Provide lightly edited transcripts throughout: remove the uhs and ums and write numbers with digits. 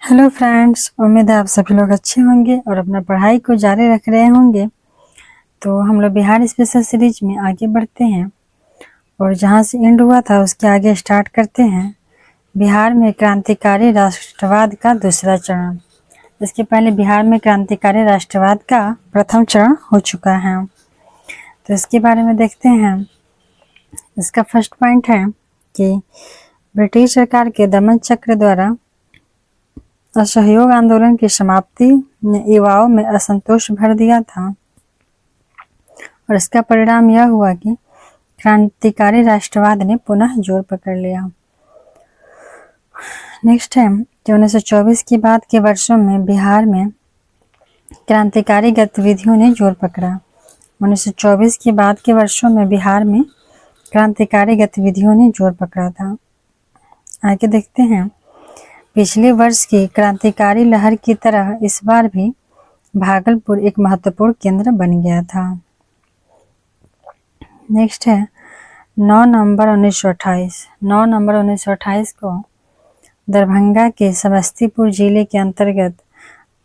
Hello friends, उम्मीद है आप सभी लोग अच्छे होंगे और अपना पढ़ाई को जारी रख रहे होंगे। तो हम लोग बिहार स्पेशल सीरीज में आगे बढ़ते हैं और जहां से एंड हुआ था उसके आगे स्टार्ट करते हैं। बिहार में क्रांतिकारी राष्ट्रवाद का दूसरा चरण। इसके पहले बिहार में क्रांतिकारी राष्ट्रवाद का प्रथम चरण हो चुका है, तो इसके बारे में देखते हैं। इसका फर्स्ट पॉइंट है कि ब्रिटिश सरकार के दमन चक्र द्वारा असहयोग आंदोलन की समाप्ति ने युवाओं में असंतोष भर दिया था और इसका परिणाम यह हुआ कि क्रांतिकारी राष्ट्रवाद ने पुनः जोर पकड़ लिया। नेक्स्ट है कि 1924 के बाद के वर्षों में बिहार में क्रांतिकारी गतिविधियों ने जोर पकड़ा। 1924 के बाद के वर्षों में बिहार में क्रांतिकारी गतिविधियों ने जोर पकड़ा था। आगे देखते हैं। पिछले वर्ष की क्रांतिकारी लहर की तरह इस बार भी भागलपुर एक महत्वपूर्ण केंद्र बन गया था। नेक्स्ट है 9 नवंबर 1928। 9 नवंबर 1928 को दरभंगा के समस्तीपुर जिले के अंतर्गत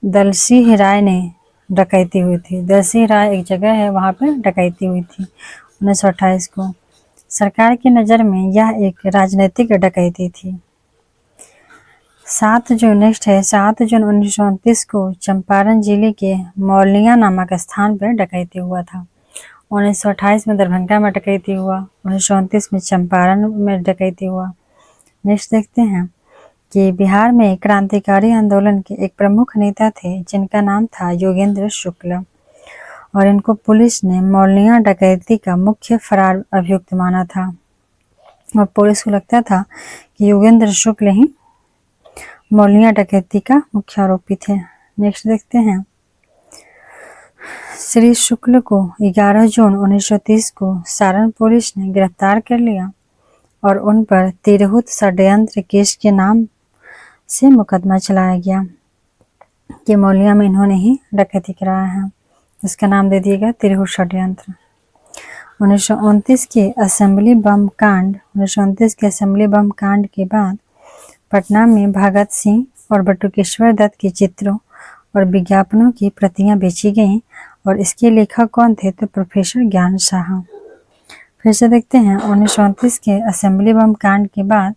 दलसिंह राय ने डकैती हुई थी। दलसिंह राय एक जगह है, वहाँ पर डकैती हुई थी 1928 को। सरकार की नज़र में यह एक राजनीतिक डकैती थी। 7 जून 1929 को चंपारण जिले के मौलिया नामक स्थान पर डकैती हुआ था। 1928 में दरभंगा में डकैती हुआ, 1929 में चंपारण में डकैती हुआ। नेक्स्ट देखते हैं कि बिहार में क्रांतिकारी आंदोलन के एक प्रमुख नेता थे जिनका नाम था योगेंद्र शुक्ल, और इनको पुलिस ने मौलिया डकैती का मुख्य फरार अभियुक्त माना था और पुलिस को लगता था कि योगेंद्र शुक्ल ही मौलिया डकैती का मुख्य आरोपी थे। नेक्स्ट देखते हैं। श्री शुक्ल को 11 जून 1930 को सारण पुलिस ने गिरफ्तार कर लिया और उन पर तिरहुत षड्यंत्र केस के नाम से मुकदमा चलाया गया कि मौलिया में इन्होंने ही डकैती कराया है। इसका नाम दे दिया गया तिरहुत षड्यंत्र। 1929 के असेंबली बम कांड के बाद पटना में भगत सिंह और बटुकेश्वर दत्त के चित्रों और विज्ञापनों की प्रतियां बेची गईं और इसके लेखक कौन थे? तो प्रोफेसर ज्ञान शाह। फिर से देखते हैं। 1929 के असेंबली बम कांड के बाद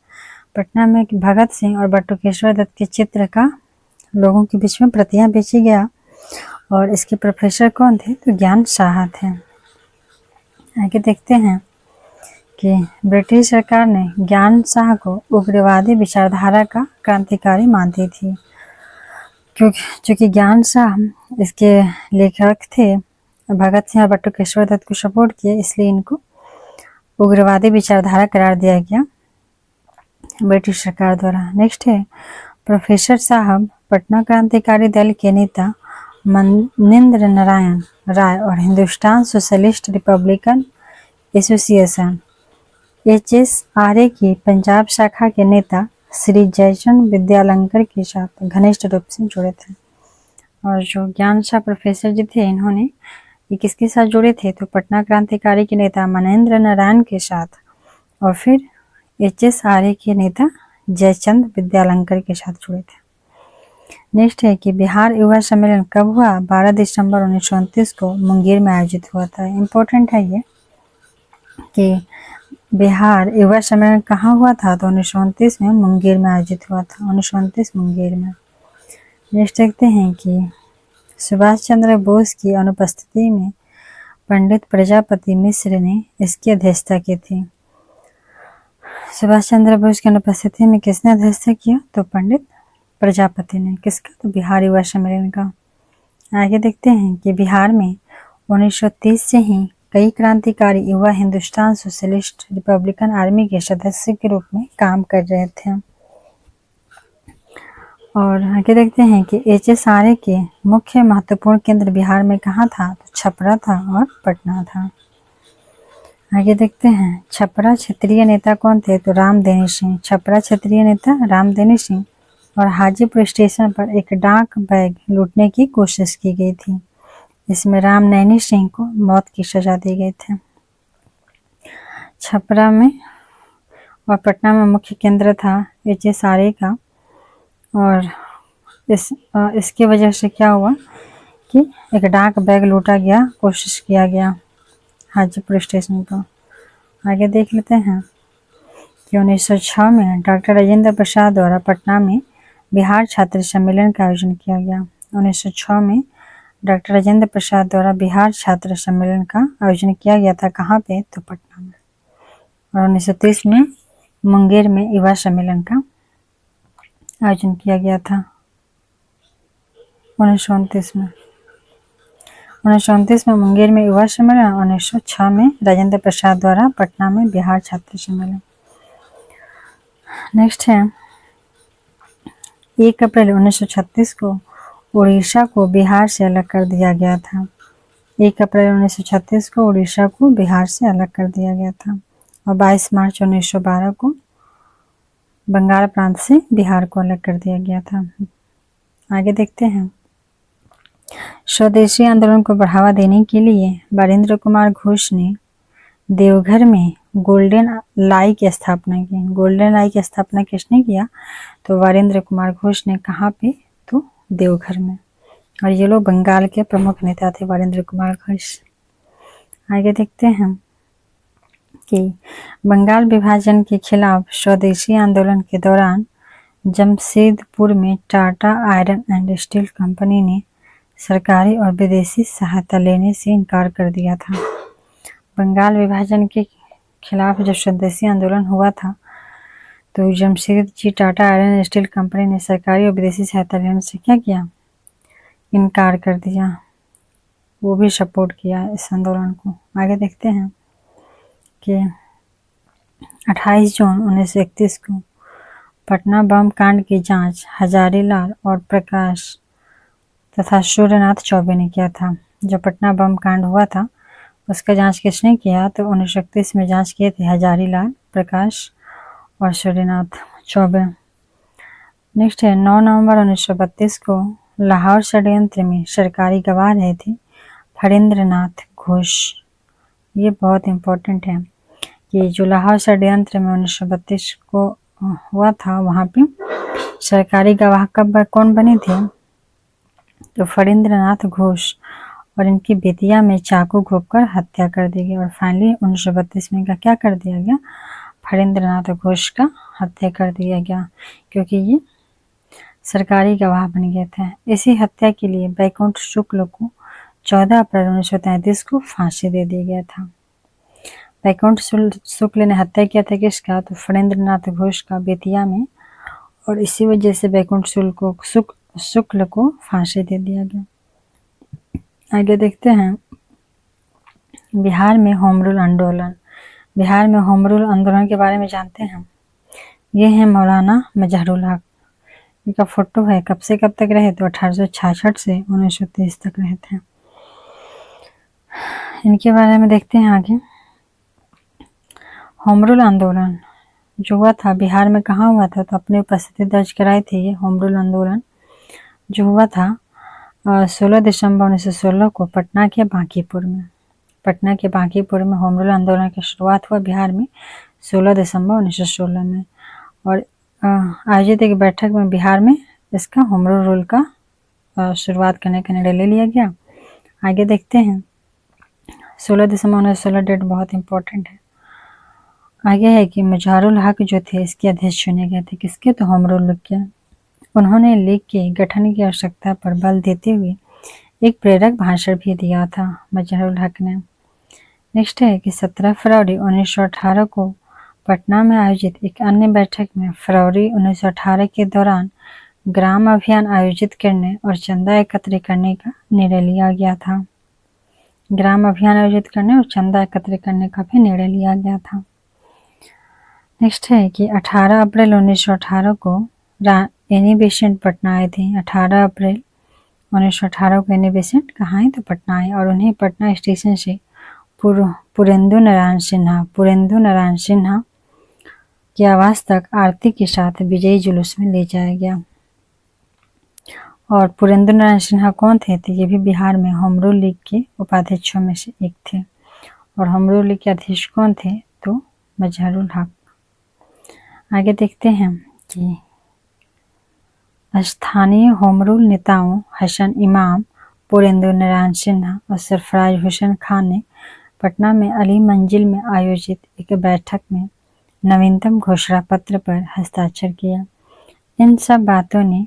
पटना में भगत सिंह और बटुकेश्वर दत्त के चित्र का लोगों के बीच में प्रतियां बेची गया और इसके प्रोफेसर कौन थे? तो ज्ञान शाह थे। आगे देखते हैं कि ब्रिटिश सरकार ने ज्ञान शाह को उग्रवादी विचारधारा का क्रांतिकारी मानती थी, क्योंकि ज्ञान शाह इसके लेखक थे। भगत सिंह और बटुकेश्वर दत्त को सपोर्ट किए, इसलिए इनको उग्रवादी विचारधारा करार दिया गया ब्रिटिश सरकार द्वारा। नेक्स्ट है प्रोफेसर साहब पटना क्रांतिकारी दल के नेता मनिंद्र नारायण राय और Hindustan socialist Republican association HSRA की पंजाब शाखा के नेता श्री जयचंद विद्यालंकर के साथ घनिष्ठ रूप से जुड़े थे। और जो ज्ञान शाह प्रोफेसर जी थे, इन्होंने ये किसके साथ जुड़े थे? तो पटना क्रांतिकारी के नेता मनिंद्र नारायण के साथ और फिर HSRA के नेता जयचंद विद्यालंकर के साथ जुड़े थे। नेक्स्ट है कि बिहार युवा सम्मेलन कब हुआ? 12 दिसंबर 1929 को मुंगेर में आयोजित हुआ था। इम्पोर्टेंट है ये कि बिहार युवा सम्मेलन कहाँ हुआ था? तो 1929 में मुंगेर में आयोजित हुआ था। 1929 मुंगेर में। नेक्स्ट देखते हैं कि सुभाष चंद्र बोस की अनुपस्थिति में पंडित प्रजापति मिश्र ने इसकी अध्यक्षता की थी। सुभाष चंद्र बोस की अनुपस्थिति में किसने अध्यक्षता किया? तो पंडित प्रजापति ने। किसका? तो बिहार युवा सम्मेलन का। आगे देखते हैं कि बिहार में 1930 से ही कई क्रांतिकारी युवा हिंदुस्तान सोशलिस्ट रिपब्लिकन आर्मी के सदस्य के रूप में काम कर रहे थे। और आगे देखते हैं कि HSRA के मुख्य महत्वपूर्ण केंद्र बिहार में कहाँ था? तो छपरा था और पटना था। आगे देखते हैं। छपरा क्षेत्रीय नेता कौन थे? तो रामदेनी सिंह। छपरा क्षेत्रीय नेता रामदेनी सिंह। और हाजीपुर स्टेशन पर एक डाक बैग लूटने की कोशिश की गई थी। इसमें रामनैनी सिंह को मौत की सजा दी गई थी। छपरा में और पटना में मुख्य केंद्र था HSRA का। और इसकी वजह से क्या हुआ कि एक डाक बैग लूटा गया, कोशिश किया गया हाजीपुर स्टेशन पर। आगे देख लेते हैं कि 1906 में डॉक्टर राजेंद्र प्रसाद द्वारा पटना में बिहार छात्र सम्मेलन का आयोजन किया गया। 1906 में डॉक्टर राजेंद्र प्रसाद द्वारा बिहार छात्र सम्मेलन का आयोजन किया गया था। कहाँ पे? तो पटना में। और 1930 में मुंगेर में युवा सम्मेलन का आयोजन किया गया था। 1929 में मुंगेर में युवा सम्मेलन, 1906 में राजेंद्र प्रसाद द्वारा पटना में बिहार छात्र सम्मेलन। नेक्स्ट है 1 अप्रैल 1936 को उड़ीसा को बिहार से अलग कर दिया गया था। 1 अप्रैल 1936 को उड़ीसा को बिहार से अलग कर दिया गया था। और 22 मार्च 1912 को बंगाल प्रांत से बिहार को अलग कर दिया गया था। आगे देखते हैं। स्वदेशी आंदोलन को बढ़ावा देने के लिए वारिंद्र कुमार घोष ने देवघर में गोल्डन लाई की स्थापना की। गोल्डन लाई की स्थापना किसने किया? तो वारिंद्र कुमार घोष ने। कहाँ पे? तो देवघर में। और ये लोग बंगाल के प्रमुख नेता थे, वारिंद्र कुमार घोष। आगे देखते हैं कि बंगाल विभाजन के खिलाफ स्वदेशी आंदोलन के दौरान जमशेदपुर में Tata iron and steel company ने सरकारी और विदेशी सहायता लेने से इनकार कर दिया था। बंगाल विभाजन के खिलाफ जब स्वदेशी आंदोलन हुआ था तो Jamshed ji Tata iron and steel company ने सरकारी और विदेशी सहायता लेने से क्या किया? इनकार कर दिया। वो भी सपोर्ट किया इस आंदोलन को। आगे देखते हैं कि 28 जून 1931 को पटना बम कांड की जांच हजारीलाल और प्रकाश तथा सूर्यनाथ चौबे ने किया था। जब पटना बम कांड हुआ था उसका जांच किसने किया? तो 1931 में जांच किए थे हजारीलाल, प्रकाश और सूर्यनाथ चौबे। नेक्स्ट है 9 नवंबर 1932 को लाहौर षड्यंत्र में सरकारी गवाह रहे थे फणींद्र नाथ घोष। ये बहुत इम्पोर्टेंट है कि जो लाहौर षड्यंत्र में 1932 को हुआ था वहाँ पे सरकारी गवाह कब कौन बने थे? तो फणींद्र नाथ घोष। और इनकी बेतिया में चाकू घोंपकर हत्या कर दी गई। और फाइनली 1932 में इनका क्या कर दिया गया? फणींद्र नाथ घोष का हत्या कर दिया गया क्योंकि ये सरकारी गवाह बन गए थे। इसी हत्या के लिए बैकुंठ शुक्ल को 14 अप्रैल 1933 को फांसी दे दिया गया था। बैकुंठ शुक्ल ने हत्या किया था किसका? तो फणींद्र नाथ घोष का, बेतिया में। और इसी वजह से बैकुंठ शुक्ल को फांसी दे दिया गया। आगे देखते हैं बिहार में होम रूल आंदोलन। बिहार में होम रूल आंदोलन के बारे में जानते हैं। ये है मौलाना मजहरूल हक। इनका फोटो है। कब से कब तक रहे? तो 1866 से 1930 तक रहे थे। इनके बारे में देखते हैं आगे। होम रूल आंदोलन जो हुआ था बिहार में कहाँ हुआ था? तो अपनी उपस्थिति दर्ज कराई थी। ये होम रूल आंदोलन जो हुआ था 16 दिसंबर 1916 को पटना के बांकीपुर में। पटना के बांकीपुर में होम रूल आंदोलन की शुरुआत हुआ बिहार में 16 दिसंबर 1916 में। और आयोजित एक बैठक में बिहार में इसका होम रूल का शुरुआत करने का निर्णय ले लिया गया। आगे देखते हैं 16 दिसंबर 1916 डेट बहुत इंपॉर्टेंट है। आगे है कि मजहरूल हक जो थे इसके अध्यक्ष चुने गए थे। किसके? तो होम रूल लीग के। उन्होंने लीग के गठन की आवश्यकता पर बल देते हुए एक प्रेरक भाषण भी दिया था मजहरूल हक ने। नेक्स्ट है कि 17 फरवरी 1918 को पटना में आयोजित एक अन्य बैठक में फरवरी 1918 के दौरान ग्राम अभियान आयोजित करने और चंदा एकत्र करने का निर्णय लिया गया था। ग्राम अभियान आयोजित करने और चंदा एकत्र करने का भी निर्णय लिया गया था। नेक्स्ट है कि 18 अप्रैल 1918 को एनी बेसेंट पटना आए थे। 18 अप्रैल 1918 को एनी बेसेंट कहाँ आए? तो पटना आए। और उन्हें पटना स्टेशन से पुरेंदु नारायण सिन्हा के आवास तक आरती के साथ विजयी जुलूस में ले जाया गया। और पुरेंदु नारायण सिन्हा कौन थे? तो ये भी बिहार में होम रूल लीग के उपाध्यक्षों में से एक थे। और होम रूल लीग के अध्यक्ष कौन थे? तो मजहरूल हक। आगे देखते हैं कि स्थानीय होम रूल नेताओं हसन इमाम, पुरेंद्र नारायण सिन्हा और सरफराज हुसैन खान ने पटना में अली मंजिल में आयोजित एक बैठक में नवीनतम घोषणा पत्र पर हस्ताक्षर किया। इन सब बातों ने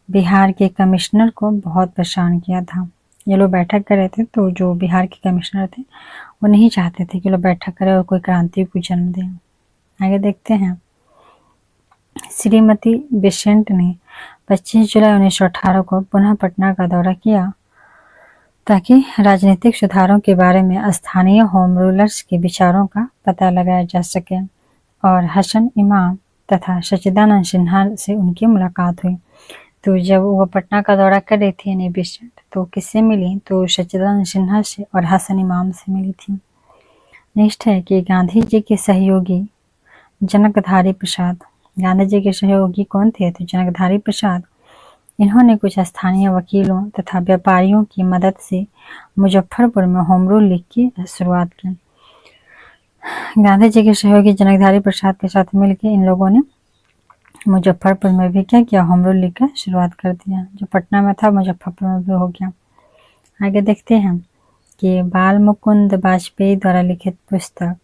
बिहार के कमिश्नर को बहुत परेशान किया था। ये लोग बैठक कर रहे थे, तो जो बिहार के कमिश्नर थे वो नहीं चाहते थे कि लोग बैठक करें और कोई क्रांति को जन्म दें। आगे देखते हैं। श्रीमती बेसेंट ने 25 जुलाई 1918 को पुनः पटना का दौरा किया ताकि राजनीतिक सुधारों के बारे में स्थानीय होम रूलर्स के विचारों का पता लगाया जा सके और हसन इमाम तथा सच्चिदानंद सिन्हा से उनकी मुलाकात हुई। तो जब वो पटना का दौरा कर रही थी बेसेंट, तो किससे मिली? तो सच्चिदानंद सिन्हा से और हसन इमाम से मिली थी। नेक्स्ट है कि गांधी जी के सहयोगी जनकधारी प्रसाद। गांधी जी के सहयोगी कौन थे? तो जनकधारी प्रसाद। इन्होंने कुछ स्थानीय वकीलों तथा व्यापारियों की मदद से मुजफ्फरपुर में होम रूल लीग की शुरुआत की। गांधी जी के सहयोगी जनकधारी प्रसाद के साथ मिलकर इन लोगों ने मुजफ्फरपुर में भी क्या किया? होम रूल लीग का शुरुआत कर दिया। जो पटना में था मुजफ्फरपुर में भी हो गया। आगे देखते हैं कि बाल मुकुंद वाजपेयी द्वारा लिखित पुस्तक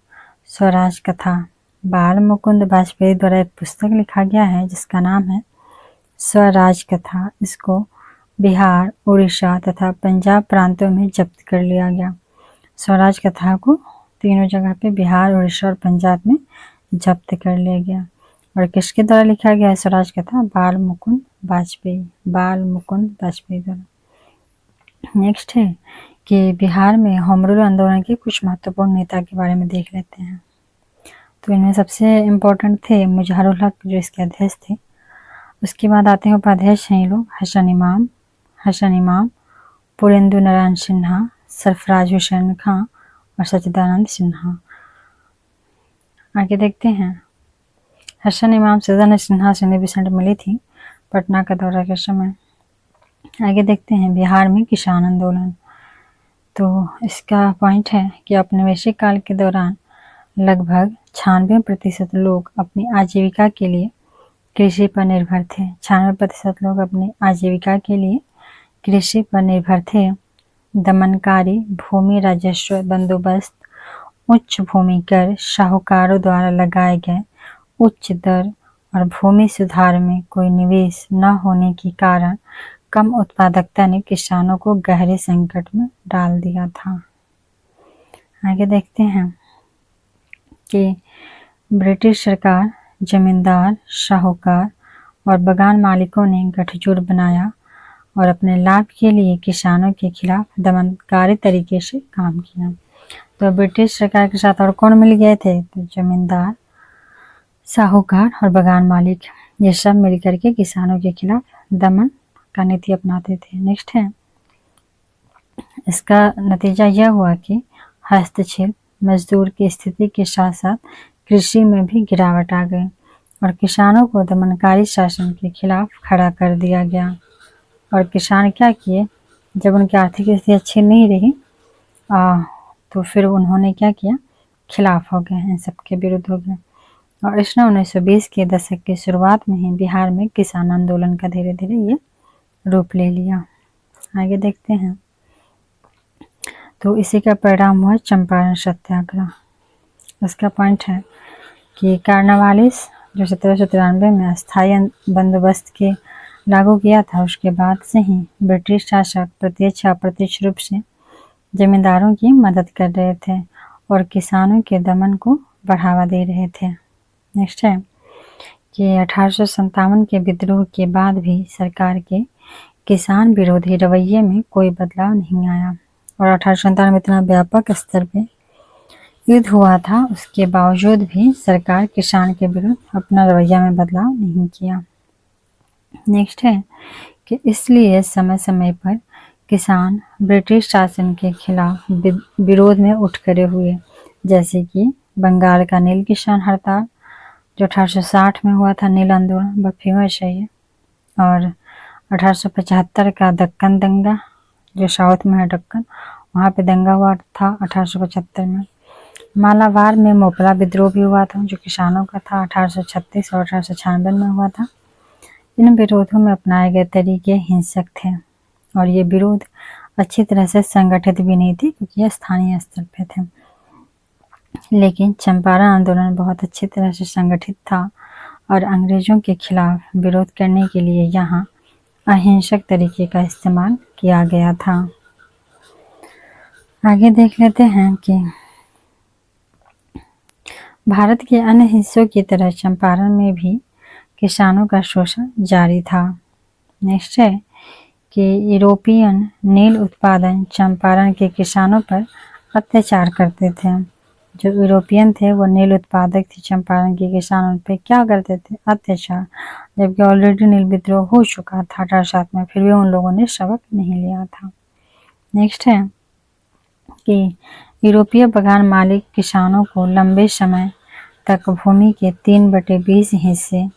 स्वराज कथा। बाल मुकुंद वाजपेयी द्वारा एक पुस्तक लिखा गया है जिसका नाम है स्वराज कथा। इसको बिहार, उड़ीसा तथा पंजाब प्रांतों में जब्त कर लिया गया। स्वराज कथा को तीनों जगह पे बिहार, उड़ीसा और पंजाब में जब्त कर लिया गया। और किसके द्वारा लिखा गया है स्वराज कथा? बाल मुकुंद वाजपेयी। बाल मुकुंद वाजपेयी द्वारा। नेक्स्ट है कि बिहार में होम रूल आंदोलन के कुछ महत्वपूर्ण नेता के बारे में देख लेते हैं। तो इनमें सबसे इम्पोर्टेंट थे मुजहरुल हक, जो इसके अध्यक्ष थे। उसके बाद आते हैं उपाध्यक्ष हैं ये लोग हसन इमाम, पुरेंद्र नारायण सिन्हा, सरफराज हुसैन खां और सच्चिदानंद सिन्हा। आगे देखते हैं। हसन इमाम सच्चिदानंद सिन्हा से बेसेंट मिली थी पटना का दौरा के समय। आगे देखते हैं बिहार में किसान आंदोलन। तो इसका पॉइंट है कि औपनिवेशिक काल के दौरान लगभग 96% लोग अपनी आजीविका के लिए कृषि पर निर्भर थे। 96% लोग अपनी आजीविका के लिए कृषि पर निर्भर थे। दमनकारी भूमि राजस्व बंदोबस्त, उच्च भूमि कर, साहूकारों द्वारा लगाए गए उच्च दर और भूमि सुधार में कोई निवेश न होने के कारण कम उत्पादकता ने किसानों को गहरे संकट में डाल दिया था। आगे देखते हैं कि ब्रिटिश सरकार, जमींदार, साहूकार और बागान मालिकों ने गठजोड़ बनाया और अपने लाभ के लिए किसानों के खिलाफ दमनकारी तरीके से काम किया। तो ब्रिटिश सरकार के साथ और कौन मिल गए थे? तो जमींदार, साहूकार और बागान मालिक, ये सब मिलकर के किसानों के खिलाफ दमन का नीति अपनाते थे। नेक्स्ट है, इसका नतीजा यह हुआ कि हस्तक्षेप, मजदूर की स्थिति के साथ साथ कृषि में भी गिरावट आ गई और किसानों को दमनकारी शासन के खिलाफ खड़ा कर दिया गया। और किसान क्या किए? जब उनकी आर्थिक स्थिति अच्छी नहीं रही तो फिर उन्होंने क्या किया? खिलाफ हो गए, इन सबके विरुद्ध हो गए। और इसने 1920 के दशक की शुरुआत में ही बिहार में किसान आंदोलन का धीरे धीरे ये रूप ले लिया। आगे देखते हैं। तो इसी का परिणाम हुआ चंपारण सत्याग्रह। इसका पॉइंट है कि कार्नवालिस जो 1793 में अस्थायी बंदोबस्त के लागू किया था, उसके बाद से ही ब्रिटिश शासक प्रत्यक्ष या अप्रत्यक्ष रूप से जमींदारों की मदद कर रहे थे और किसानों के दमन को बढ़ावा दे रहे थे। नेक्स्ट है कि 1857 के विद्रोह के बाद भी सरकार के किसान विरोधी रवैये में कोई बदलाव नहीं आया और 1857 में इतना व्यापक स्तर पे युद्ध हुआ था, उसके बावजूद भी सरकार किसान के विरुद्ध अपना रवैया में बदलाव नहीं किया। नेक्स्ट है कि इसलिए समय समय पर किसान ब्रिटिश शासन के खिलाफ विरोध में उठ खड़े हुए, जैसे कि बंगाल का नील किसान हड़ताल जो 1860 में हुआ था, नील आंदोलन बहुत फेमस है ये। और 1875 का दक्कन दंगा जो साउथ में है दक्कन, वहाँ पे दंगा हुआ था 1875 में। मालाबार में मोपला विद्रोह भी हुआ था जो किसानों का था, 1836 और 1896 में हुआ था। इन विरोधों में अपनाए गए तरीके हिंसक थे और ये विरोध अच्छी तरह से संगठित भी नहीं थे क्योंकि यह स्थानीय स्तर पे थे। लेकिन चंपारण आंदोलन बहुत अच्छी तरह से संगठित था और अंग्रेजों के खिलाफ विरोध करने के लिए यहाँ अहिंसक तरीके का इस्तेमाल किया गया था। आगे देख लेते हैं कि भारत के अन्य हिस्सों की तरह चंपारण में भी किसानों का शोषण जारी था। नेक्स्ट है कि यूरोपियन नील उत्पादन चंपारण के किसानों पर अत्याचार करते थे। जो यूरोपियन थे वो नील उत्पादक थे, चंपारण के किसानों पे क्या करते थे? अत्याचार। जबकि ऑलरेडी नील विद्रोह हो चुका था 1807 में, फिर भी उन लोगों ने सबक नहीं लिया था। नेक्स्ट है कि यूरोपीय बगान मालिक किसानों को लंबे समय तक भूमि के 3/20 हिस्से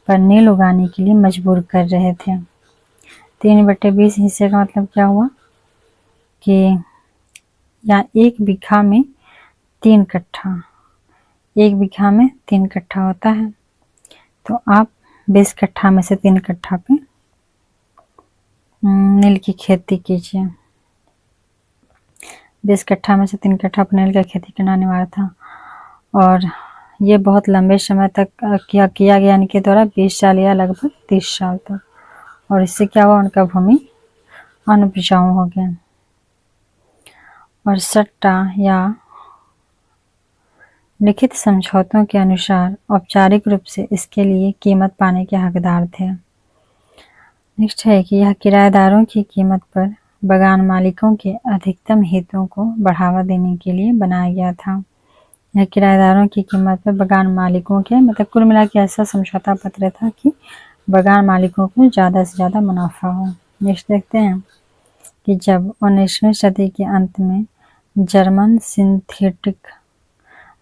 पर नील उगाने के लिए मजबूर कर रहे थे। 3/20 हिस्से का मतलब क्या हुआ कि या 1 बीघा में 3 कट्ठा, 1 बीघा में 3 कट्ठा होता है, तो आप 20 कट्ठा में से 3 कट्ठा पे नील की खेती कीजिए। 20 कट्ठा में से 3 कट्ठा पर नील का खेती करना अनिवार्य था और ये बहुत लंबे समय तक किया गया इनके द्वारा, 20 साल या लगभग 30 साल तक। और इससे क्या हुआ? उनका भूमि अनउपजाऊ हो गया। और सट्टा या लिखित समझौतों के अनुसार औपचारिक रूप से इसके लिए कीमत पाने के हकदार थे। नेक्स्ट है कि यह किराएदारों की कीमत पर बगान मालिकों के अधिकतम हितों को बढ़ावा देने के लिए बनाया गया था। यह किराएदारों की कीमत पर बगान मालिकों के मतलब कुल मिला के ऐसा समझौता पत्र था कि बगान मालिकों को ज़्यादा से ज़्यादा मुनाफा हो। नेक्स्ट देखते हैं कि जब 19वीं सदी के अंत में जर्मन सिंथेटिक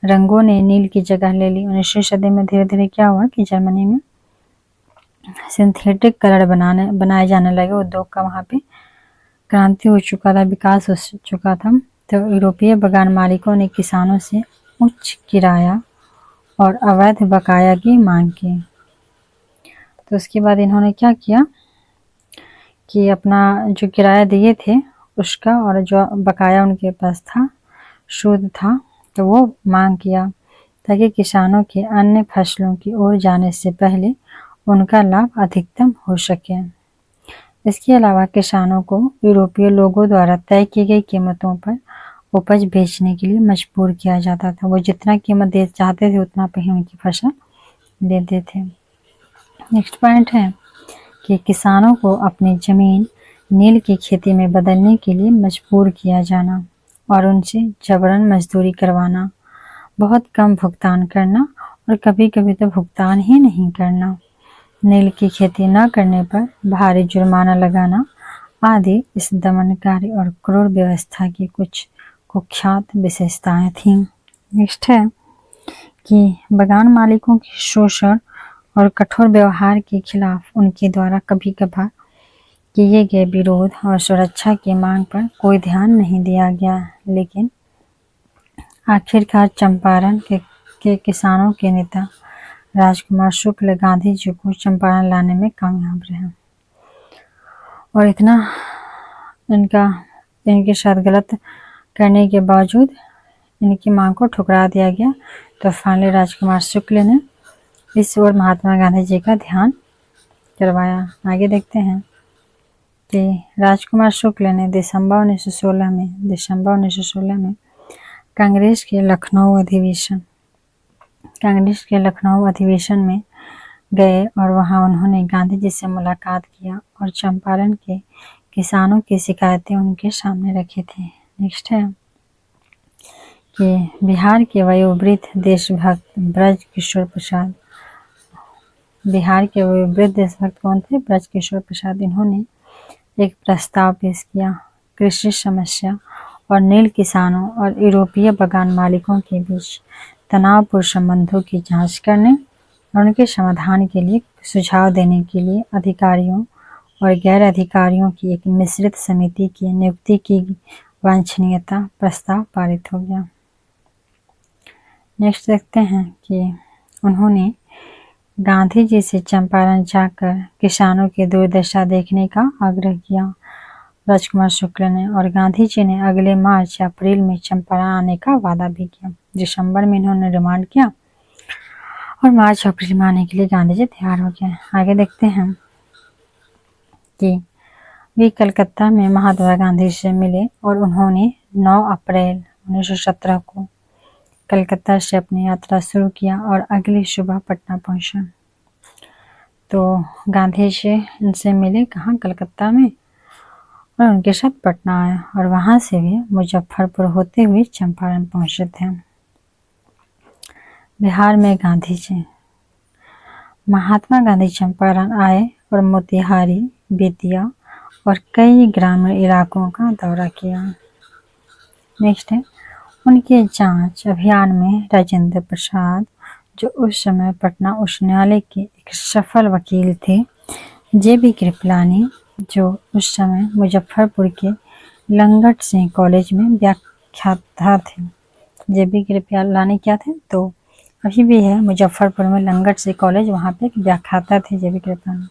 रंगों ने नील की जगह ले ली। 19वीं सदी में धीरे धीरे क्या हुआ कि जर्मनी में सिंथेटिक कलर बनाए जाने लगे। उद्योग का वहाँ पे क्रांति हो चुका था, विकास हो चुका था। तो यूरोपीय बगान मालिकों ने किसानों से उच्च किराया और अवैध बकाया की मांग की। तो उसके बाद इन्होंने क्या किया कि अपना जो किराया दिए थे उसका और जो बकाया उनके पास था, शुद्ध था, तो वो मांग किया ताकि किसानों के अन्य फसलों की ओर जाने से पहले उनका लाभ अधिकतम हो सके। इसके अलावा किसानों को यूरोपीय लोगों द्वारा तय की गई कीमतों पर उपज बेचने के लिए मजबूर किया जाता था। वो जितना कीमत दे चाहते थे उतना पे ही उनकी फसल देते थे। नेक्स्ट पॉइंट है कि किसानों को अपनी जमीन नील की खेती में बदलने के लिए मजबूर किया जाना और उनसे जबरन मजदूरी करवाना, बहुत कम भुगतान करना और कभी कभी तो भुगतान ही नहीं करना, नील की खेती न करने पर भारी जुर्माना लगाना आदि इस दमनकारी और क्रूर व्यवस्था की कुछ कुख्यात विशेषताएं थीं। नेक्स्ट है कि बगान मालिकों के शोषण और कठोर व्यवहार के खिलाफ उनके द्वारा कभी कभार किए गए विरोध और सुरक्षा की मांग पर कोई ध्यान नहीं दिया गया। लेकिन आखिरकार चंपारण के किसानों के नेता राजकुमार शुक्ल गांधी जी को चंपारण लाने में कामयाब रहे और इतना इनके साथ गलत करने के बावजूद इनकी मांग को ठुकरा दिया गया। तो फाइनली राजकुमार शुक्ल ने इस ओर महात्मा गांधी जी का ध्यान करवाया। आगे देखते हैं कि राजकुमार शुक्ल ने दिसंबर 1916 में कांग्रेस के लखनऊ अधिवेशन में गए और वहां उन्होंने गांधी जी से मुलाकात किया और चंपारण के किसानों की शिकायतें उनके सामने रखी थी। नेक्स्ट है कि बिहार के वयोवृद्ध देशभक्त ब्रज किशोर प्रसाद, बिहार के वयोवृद्ध देशभक्त कौन थे? ब्रज किशोर प्रसाद। इन्होंने एक प्रस्ताव पेश किया कृषि समस्या और नील किसानों और यूरोपीय बगान मालिकों के बीच तनावपूर्ण संबंधों की जांच करने और उनके समाधान के लिए सुझाव देने के लिए अधिकारियों और गैर अधिकारियों की एक मिश्रित समिति की नियुक्ति की वांछनीयता प्रस्ताव पारित हो गया। नेक्स्ट देखते हैं कि उन्होंने गांधी जी से चंपारण जाकर किसानों की दुर्दशा देखने का आग्रह किया राजकुमार शुक्ल ने, और गांधी जी ने अगले मार्च या अप्रैल में चंपारण आने का वादा भी किया। दिसंबर में इन्होंने रिमांड किया और मार्च अप्रैल में आने के लिए गांधी जी तैयार हो गए। आगे देखते हैं कि वे कलकत्ता में महात्मा गांधी से मिले और उन्होंने 9 अप्रैल 1917 को कलकत्ता से अपनी यात्रा शुरू किया और अगली सुबह पटना पहुंचे। तो गांधी जी उनसे मिले कहाँ, कलकत्ता में, और उनके साथ पटना आए और वहां से भी मुजफ्फरपुर होते हुए चंपारण पहुंचे थे। बिहार में गांधी जी। महात्मा गांधी चंपारण आए और मोतिहारी, बेतिया और कई ग्रामीण इलाकों का दौरा किया। नेक्स्ट है, उनके जांच अभियान में राजेंद्र प्रसाद, जो उस समय पटना उच्च न्यायालय के एक सफल वकील थे, जे.बी. कृपलानी, जो उस समय मुजफ्फरपुर के लंगट सिंह कॉलेज में व्याख्याता थे। जे.बी. कृपलानी क्या थे, तो अभी भी है मुजफ्फरपुर में लंगट सिंह कॉलेज, वहाँ पे एक व्याख्याता थे जे.बी. कृपलानी,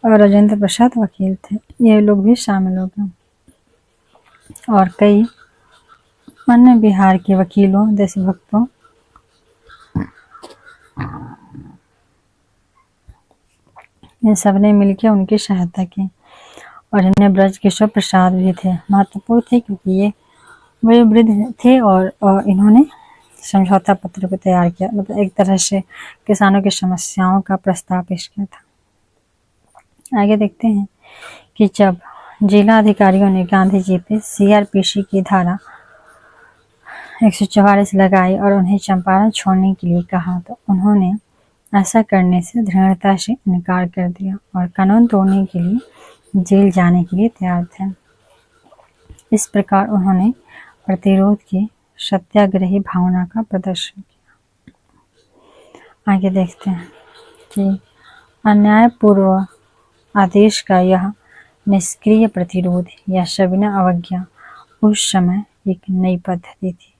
और राजेंद्र प्रसाद वकील थे। ये लोग भी शामिल हो गए और कई अन्य बिहार के वकीलों, देशभक्तों इन सबने मिलकर उनकी सहायता की। और इनमें ब्रजकिशोर प्रसाद भी थे, महत्वपूर्ण थे क्योंकि ये वे वृद्ध थे और इन्होंने समझौता पत्र को तैयार किया, मतलब एक तरह से किसानों की समस्याओं का प्रस्ताव पेश किया था। आगे देखते हैं कि जब जिला अधिकारियों ने गांधी जी पे सीआरपीसी की धारा 144 लगाई और उन्हें चंपारण छोड़ने के लिए कहा, तो उन्होंने ऐसा करने से दृढ़ता से इनकार कर दिया और कानून तोड़ने के लिए जेल जाने के लिए तैयार थे। इस प्रकार उन्होंने प्रतिरोध की सत्याग्रही भावना का प्रदर्शन किया। आगे देखते हैं कि अन्यायपूर्व आदेश का यह निष्क्रिय प्रतिरोध या सविनय अवज्ञा उस समय एक नई पद्धति थी।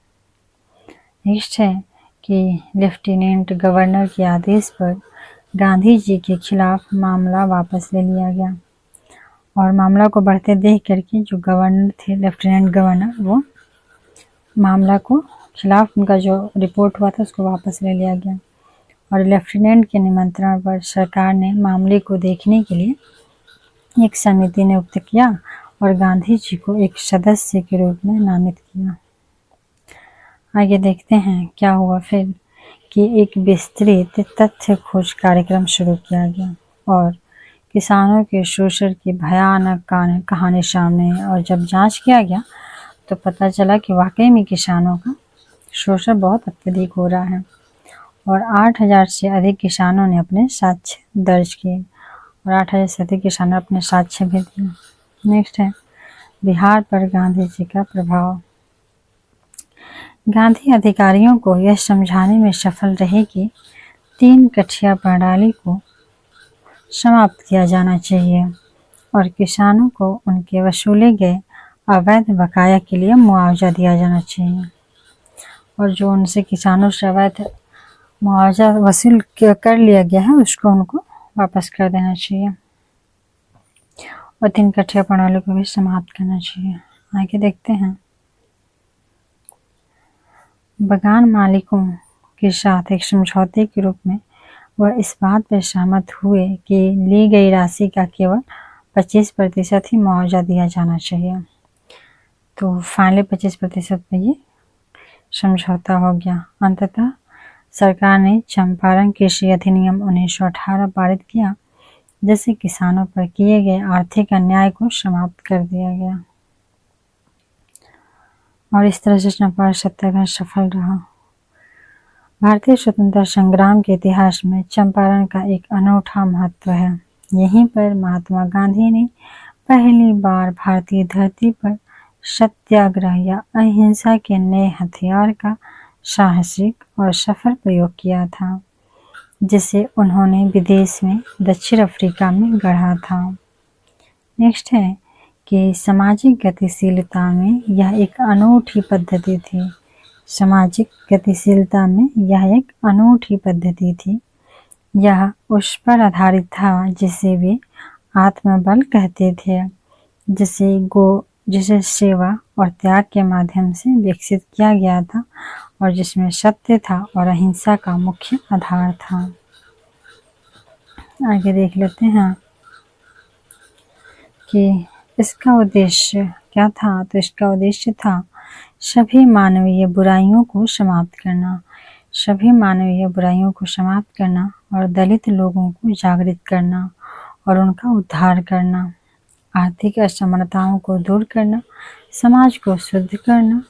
नेक्स्ट है कि लेफ्टिनेंट गवर्नर के आदेश पर गांधी जी के खिलाफ मामला वापस ले लिया गया और मामला को बढ़ते देख करके जो गवर्नर थे, लेफ्टिनेंट गवर्नर, वो मामला को खिलाफ उनका जो रिपोर्ट हुआ था उसको वापस ले लिया गया और लेफ्टिनेंट के निमंत्रण पर सरकार ने मामले को देखने के लिए एक समिति नियुक्त किया और गांधी जी को एक सदस्य के रूप में नामित किया। आगे देखते हैं क्या हुआ फिर कि एक विस्तृत तथ्य खोज कार्यक्रम शुरू किया गया और किसानों के शोषण की भयानक कहानी सामने आई और जब जांच किया गया तो पता चला कि वाकई में किसानों का शोषण बहुत अत्यधिक हो रहा है और 8000 से अधिक किसानों ने अपने साक्ष्य दर्ज किए और 8000 से अधिक किसानों ने अपने साक्ष्य भी दिए। नेक्स्ट है बिहार पर गांधी जी का प्रभाव। गांधी अधिकारियों को यह समझाने में सफल रहे कि 3 कठिया प्रणाली को समाप्त किया जाना चाहिए और किसानों को उनके वसूले गए अवैध बकाया के लिए मुआवजा दिया जाना चाहिए और जो उनसे किसानों से अवैध मुआवजा वसूल कर लिया गया है उसको उनको वापस कर देना चाहिए और 3 कठिया प्रणाली को भी समाप्त करना चाहिए। आगे देखते हैं बगान मालिकों के साथ एक समझौते के रूप में वह इस बात पर सहमत हुए कि ली गई राशि का केवल 25% ही मुआवजा दिया जाना चाहिए। तो फाइनली 25% पे ये समझौता हो गया। अंततः सरकार ने चंपारण कृषि अधिनियम 1918 पारित किया जिससे किसानों पर किए गए आर्थिक अन्याय को समाप्त कर दिया गया और इस तरह से चंपारण सत्याग्रह सफल रहा। भारतीय स्वतंत्रता संग्राम के इतिहास में चंपारण का एक अनूठा महत्व है। यहीं पर महात्मा गांधी ने पहली बार भारतीय धरती पर सत्याग्रह या अहिंसा के नए हथियार का साहसिक और सफल प्रयोग किया था जिसे उन्होंने विदेश में दक्षिण अफ्रीका में गढ़ा था। नेक्स्ट है कि सामाजिक गतिशीलता में यह एक अनूठी पद्धति थी। सामाजिक गतिशीलता में यह एक अनूठी पद्धति थी यह उस पर आधारित था जिसे वे आत्मबल कहते थे, जिसे सेवा और त्याग के माध्यम से विकसित किया गया था और जिसमें सत्य था और अहिंसा का मुख्य आधार था। आगे देख लेते हैं कि इसका उद्देश्य क्या था। तो इसका उद्देश्य था सभी मानवीय बुराइयों को समाप्त करना, सभी मानवीय बुराइयों को समाप्त करना और दलित लोगों को जागृत करना और उनका उद्धार करना, आर्थिक असमानताओं को दूर करना, समाज को शुद्ध करना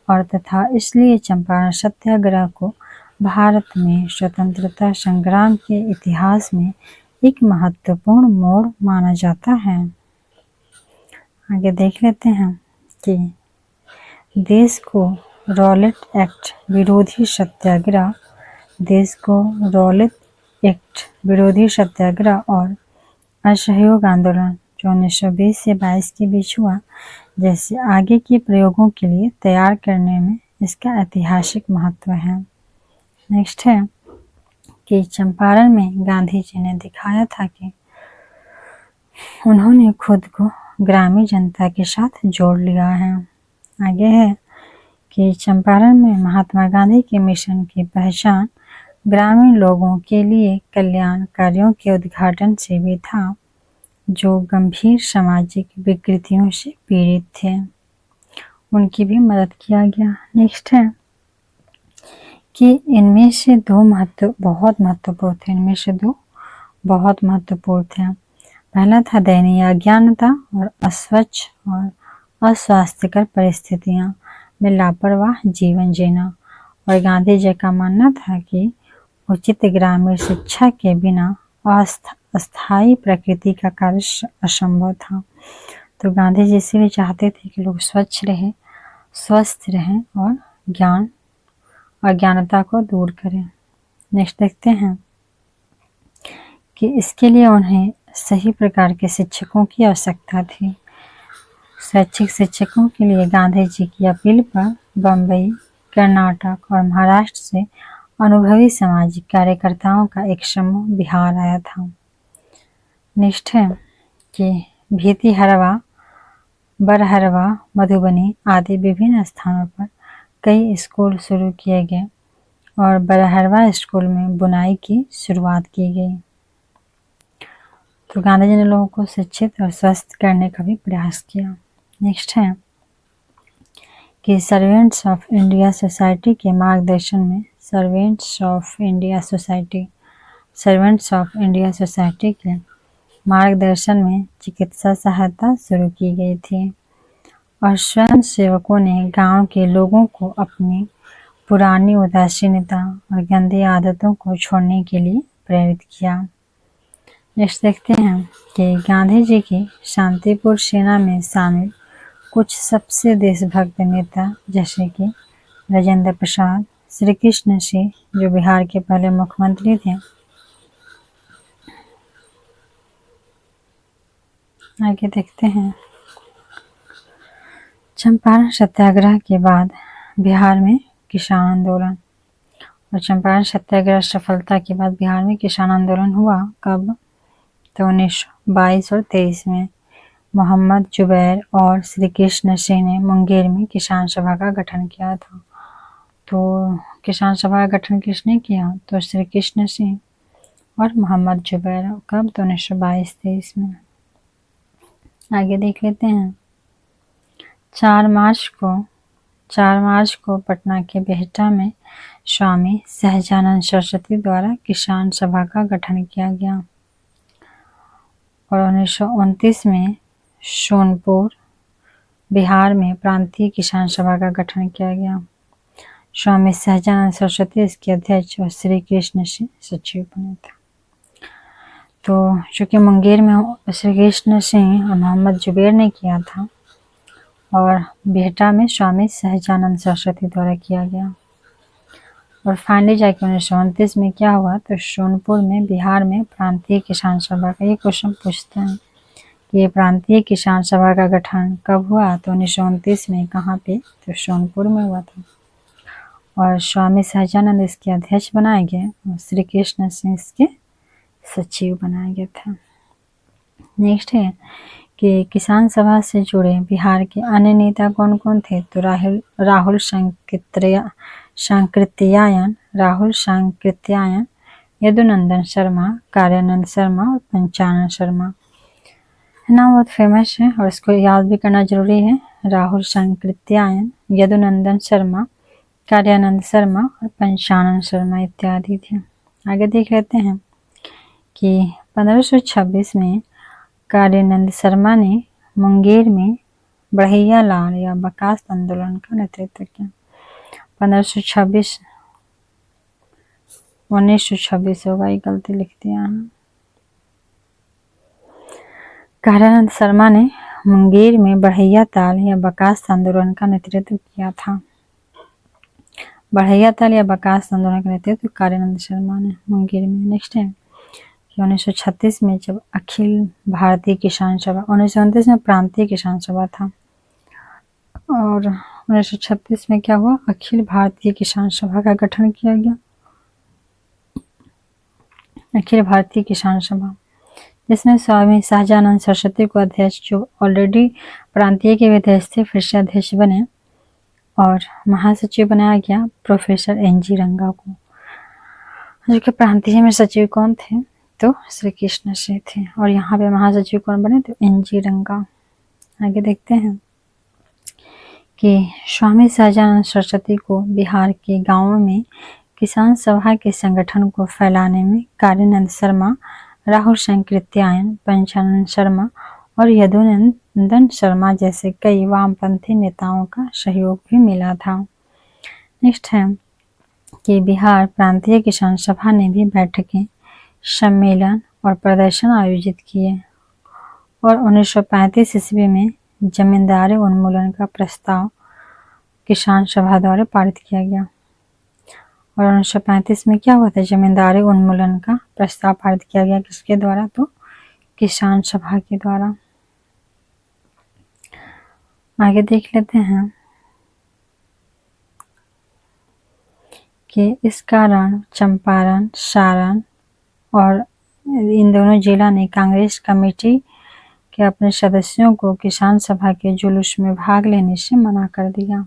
और तथा इसलिए चंपारण सत्याग्रह को भारत में स्वतंत्रता संग्राम के इतिहास में एक महत्वपूर्ण मोड़ माना जाता है। आगे देख लेते हैं कि देश को रॉलेट एक्ट विरोधी सत्याग्रह, देश को रॉलेट एक्ट विरोधी सत्याग्रह और असहयोग आंदोलन जो 1920 से 22 के बीच हुआ जैसे आगे के प्रयोगों के लिए तैयार करने में इसका ऐतिहासिक महत्व है। नेक्स्ट है कि चंपारण में गांधी जी ने दिखाया था कि उन्होंने खुद को ग्रामीण जनता के साथ जोड़ लिया है। आगे है कि चंपारण में महात्मा गांधी के मिशन की पहचान ग्रामीण लोगों के लिए कल्याण कार्यों के उद्घाटन से भी था जो गंभीर सामाजिक विकृतियों से पीड़ित थे, उनकी भी मदद किया गया। नेक्स्ट है कि इनमें से दो बहुत महत्वपूर्ण थे, इनमें से दो बहुत महत्वपूर्ण थे। पहला था दयनीय अज्ञानता और अस्वच्छ और अस्वास्थ्यकर परिस्थितियां में लापरवाह जीवन जीना। और गांधी जी का मानना था कि उचित ग्रामीण शिक्षा के बिना अस्थायी प्रकृति का कार्य असंभव था। तो गांधी जी इसीलिए चाहते थे कि लोग स्वच्छ रहें, स्वस्थ रहें और ज्ञान अज्ञानता को दूर करें। नेक्स्ट देखते हैं कि इसके लिए उन्हें सही प्रकार के शिक्षकों की आवश्यकता थी। शैक्षिक शिक्षकों के लिए गांधी जी की अपील पर बम्बई, कर्नाटक और महाराष्ट्र से अनुभवी सामाजिक कार्यकर्ताओं का एक समूह बिहार आया था। नेक्स्ट है कि भीतिहरवा, बरहरवा, मधुबनी आदि विभिन्न स्थानों पर कई स्कूल शुरू किए गए और बरहरवा स्कूल में बुनाई की शुरुआत की गई। तो गांधी जी ने लोगों को शिक्षित और स्वस्थ करने का भी प्रयास किया। नेक्स्ट है कि सर्वेंट्स ऑफ इंडिया सोसाइटी के मार्गदर्शन में सर्वेंट्स ऑफ इंडिया सोसाइटी के मार्गदर्शन में चिकित्सा सहायता शुरू की गई थी और स्वयं सेवकों ने गांव के लोगों को अपनी पुरानी उदासीनता और गंदी आदतों को छोड़ने के लिए प्रेरित किया। नेक्स्ट देखते हैं कि गांधी जी की शांतिपुर सेना में शामिल कुछ सबसे देशभक्त नेता जैसे कि राजेंद्र प्रसाद, श्री कृष्ण सिंह जो बिहार के पहले मुख्यमंत्री थे। आगे देखते हैं चंपारण सत्याग्रह के बाद बिहार में किसान आंदोलन। और चंपारण सत्याग्रह सफलता के बाद बिहार में किसान आंदोलन हुआ कब? तो 1922 और 23 में मोहम्मद जुबैर और श्री कृष्ण सिंह ने मुंगेर में किसान सभा का गठन किया था। तो किसान सभा का गठन किसने किया? तो श्री कृष्ण सिंह और मोहम्मद जुबैर। कब? तो 1922-23 में। आगे देख लेते हैं 4 मार्च को पटना के बिहटा में स्वामी सहजानंद सरस्वती द्वारा किसान सभा का गठन किया गया और 1929 में सोनपुर बिहार में प्रांतीय किसान सभा का गठन किया गया। स्वामी सहजानंद सरस्वती इसके अध्यक्ष और श्री कृष्ण सिंह सचिव बने थे। तो चूँकि मुंगेर में श्री कृष्ण सिंह और मोहम्मद जुबैर ने किया था और बिहटा में स्वामी सहजानंद सरस्वती द्वारा किया गया और फाइनली जाके 1929 में क्या हुआ? तो सोनपुर में बिहार में प्रांतीय किसान सभा का। ये क्वेश्चन पूछते हैं कि ये प्रांतीय किसान सभा का गठन कब हुआ? तो 1929 में। कहाँ पे? तो सोनपुर में हुआ था और स्वामी सहजानंद इसके अध्यक्ष बनाए गए और श्री कृष्ण सिंह इसके सचिव बनाया गया था। नेक्स्ट है कि किसान सभा से जुड़े बिहार के अन्य नेता कौन कौन थे? तो राहुल सांकृत्यायन, यदुनंदन शर्मा, कार्यानंद शर्मा और पंचानन शर्मा। नाम बहुत फेमस है और इसको याद भी करना जरूरी है। राहुल सांकृत्यायन, यदुनंदन शर्मा, कार्यानंद शर्मा और पंचानन शर्मा इत्यादि थे। आगे देख लेते हैं कि 1526 में कार्यानंद शर्मा ने मुंगेर में बढ़ैया लाल या बकास्त आंदोलन का नेतृत्व किया। 1926 होगा, ये गलती लिख दिया। कार्यानंद शर्मा ने मुंगेर में बढ़ैया ताल या बकास्त आंदोलन का नेतृत्व किया था। बढ़ैया ताल या बकास्त आंदोलन का नेतृत्व कार्यानंद शर्मा ने मुंगेर में। नेक्स्ट है 1936 में जब अखिल भारतीय किसान सभा, 1929 में प्रांतीय किसान सभा था और 1936 में क्या हुआ? अखिल भारतीय किसान सभा का गठन किया गया। अखिल भारतीय किसान सभा जिसमें स्वामी शाहजानंद सरस्वती को अध्यक्ष, जो ऑलरेडी प्रांतीय के विदेश थे, फिर से अध्यक्ष बने और महासचिव बनाया गया प्रोफेसर NG रंगा को। जो कि प्रांतीय में सचिव कौन थे? तो श्री कृष्ण से थे और यहाँ पे महासचिव कौन बने? तो NG रंगा। आगे देखते हैं कि स्वामी शाहजानंद सरस्वती को बिहार के गांवों में किसान सभा के संगठन को फैलाने में कार्यानंद शर्मा, राहुल सांकृत्यायन, पंचानन शर्मा और यदुनंदन शर्मा जैसे कई वामपंथी नेताओं का सहयोग भी मिला था। नेक्स्ट है कि बिहार प्रांतीय किसान सभा ने भी बैठकें, सम्मेलन और प्रदर्शन आयोजित किए और 1935 ईस्वी में जमींदारी उन्मूलन का प्रस्ताव किसान सभा द्वारा पारित किया गया। और 1935 में क्या हुआ था? जमींदारी उन्मूलन का प्रस्ताव पारित किया गया। किसके द्वारा? तो किसान सभा के द्वारा। आगे देख लेते हैं कि इस कारण चंपारण, सारण और इन दोनों जिला ने कांग्रेस कमेटी के अपने सदस्यों को किसान सभा के जुलूस में भाग लेने से मना कर दिया।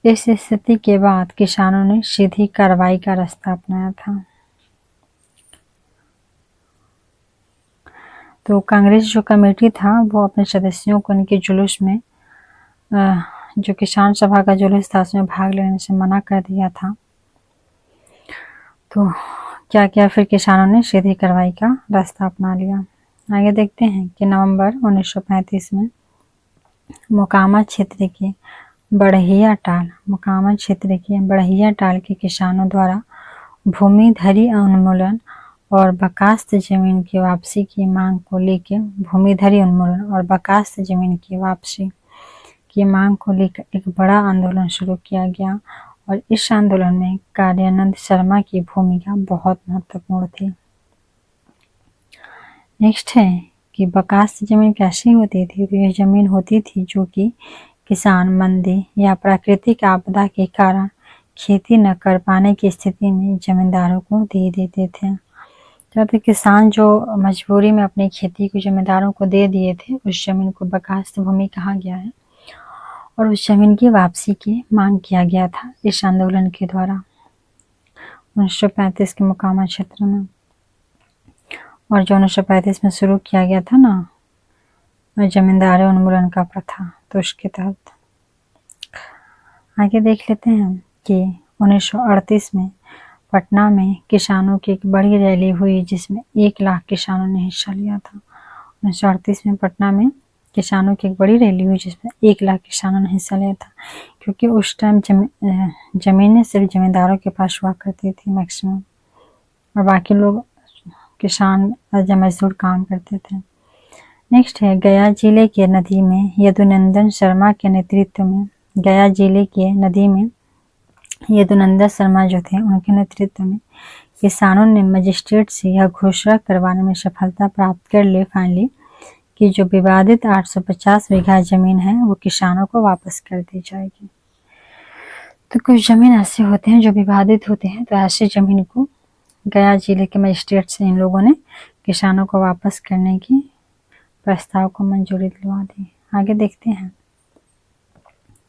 इस स्थिति के बाद किसानों ने सीधी कार्रवाई का रास्ता अपनाया था। तो कांग्रेस जो कमेटी था वो अपने सदस्यों को इनके जुलूस में, जो किसान सभा का जुलूस था, उसमें भाग लेने से मना कर दिया था। तो क्या किया फिर किसानों ने? सीधी कार्रवाई का रास्ता अपना लिया। आगे देखते हैं कि नवंबर 1935 में मोकामा क्षेत्र के बढ़ैया टाल के किसानों द्वारा भूमिधरी उन्मूलन और बकास्त जमीन की वापसी की मांग को लेकर एक बड़ा आंदोलन शुरू किया गया और इस आंदोलन में कार्यानंद शर्मा की भूमिका बहुत महत्वपूर्ण थी। नेक्स्ट है कि बकास्त जमीन कैसी होती थी? तो यह जमीन होती थी जो कि किसान मंदी या प्राकृतिक आपदा के कारण खेती न कर पाने की स्थिति में जमींदारों को दे देते थे। तो किसान जो मजबूरी में अपनी खेती को जमींदारों को दे दिए थे, उस जमीन को बकास्त भूमि कहा गया है और उस जमीन की वापसी की मांग किया गया था इस आंदोलन के द्वारा 1935 के मोकामा क्षेत्र में। और जो 1935 में शुरू किया गया था ना जमींदारी उन्मूलन का प्रथा, तो उसके तहत। आगे देख लेते हैं कि 1938 में पटना में किसानों की एक बड़ी रैली हुई जिसमें 1 लाख किसानों ने हिस्सा लिया था। 1938 में पटना में किसानों की एक बड़ी रैली हुई जिसमें 1 लाख किसानों ने हिस्सा लिया था, क्योंकि उस टाइम जमीनें सिर्फ जमींदारों के पास हुआ करती थी मैक्सिमम, और बाकी लोग किसान या मजदूर काम करते थे। नेक्स्ट है गया जिले के नदी में यदुनंदन शर्मा के नेतृत्व में, गया जिले के नदी में यदुनंदन शर्मा जो थे उनके नेतृत्व में किसानों ने मजिस्ट्रेट से यह घोषणा करवाने में सफलता प्राप्त कर ली फाइनली कि जो विवादित 850 बीघा जमीन है वो किसानों को वापस कर दी जाएगी। तो कुछ जमीन ऐसे होते हैं जो विवादित होते हैं, तो ऐसी जमीन को गया जिले के मजिस्ट्रेट से इन लोगों ने किसानों को वापस करने की प्रस्ताव को मंजूरी दिलवा दी। आगे देखते हैं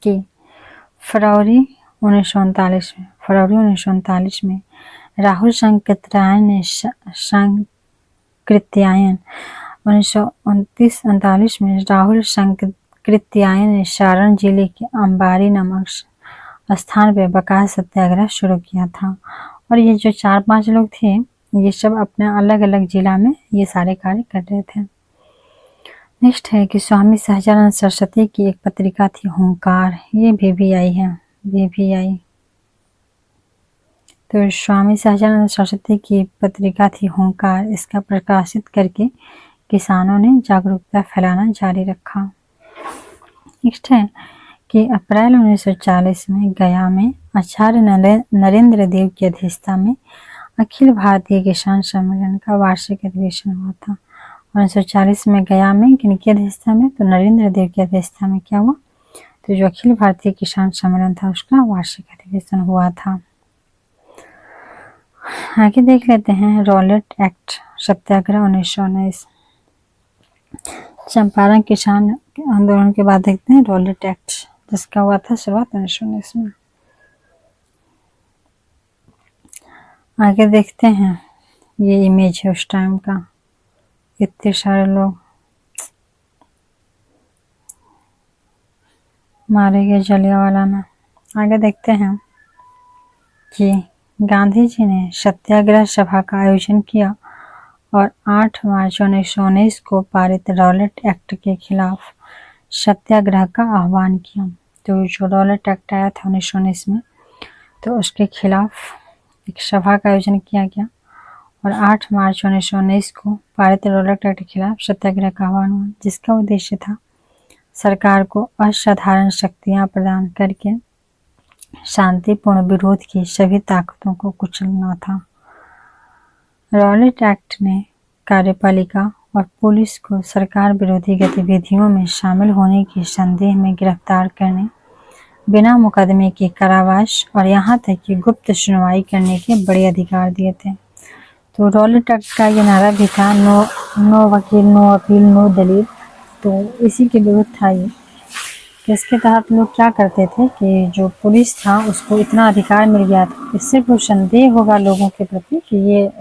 कि फरवरी 1939 में राहुल संकृत्यायन 1939 में राहुल संकृत्यायन ने सारण जिले के अंबारी नामक स्थान पर बकाया सत्याग्रह शुरू किया था। और ये जो 4-5 लोग थे ये सब अपने अलग अलग जिला में ये सारे कार्य कर रहे थे। नेक्स्ट है कि स्वामी सहजानंद सरस्वती की एक पत्रिका थी हुंकार, ये VVI है, VVI। तो स्वामी सहजानंद सरस्वती की पत्रिका थी हुंकार, इसका प्रकाशित करके किसानों ने जागरूकता फैलाना जारी रखा। नेक्स्ट है कि अप्रैल 1940 में गया में आचार्य नरेंद्र देव की अध्यक्षता में अखिल भारतीय किसान सम्मेलन का वार्षिक अधिवेशन हुआ था। 1940 में गया में किनकी अध्यक्षता में? तो नरेंद्र देव की अध्यक्षता में क्या हुआ? तो जो अखिल भारतीय किसान सम्मेलन था उसका वार्षिक अधिवेशन हुआ था। आगे देख लेते हैं रॉलेट एक्ट सत्याग्रह 1919। चंपारण किसान आंदोलन के बाद देखते हैं रॉलेट एक्ट, जिसका हुआ था शुरुआत 1919 में। आगे देखते हैं ये इमेज है उस टाइम का, इतने सारे लोग मारे गए जलियांवाला में। आगे देखते हैं कि गांधी जी ने सत्याग्रह सभा का आयोजन किया और 8 मार्च 1919 को पारित रॉलेट एक्ट के खिलाफ सत्याग्रह का आह्वान किया। तो जो रॉलेट एक्ट आया था 1919 में, तो उसके खिलाफ एक सभा का आयोजन किया गया और 8 मार्च 1919 को पारित रॉलेट एक्ट के खिलाफ सत्याग्रह का आह्वान हुआ, जिसका उद्देश्य था सरकार को असाधारण शक्तियां प्रदान करके शांतिपूर्ण विरोध की सभी ताकतों को कुचलना था। रॉलेट एक्ट ने कार्यपालिका और पुलिस को सरकार विरोधी गतिविधियों में शामिल होने के संदेह में गिरफ्तार करने, बिना मुकदमे के कारावास और यहाँ तक कि गुप्त सुनवाई करने के बड़े अधिकार दिए थे। तो रॉलेट एक्ट का ये नारा भी था, नो वकील, नो अपील, नो दलील। तो इसी के विरुद्ध था ये, इसके तहत लोग क्या करते थे कि जो पुलिस था उसको इतना अधिकार मिल गया था, इससे कोई संदेह होगा लोगों के प्रति कि ये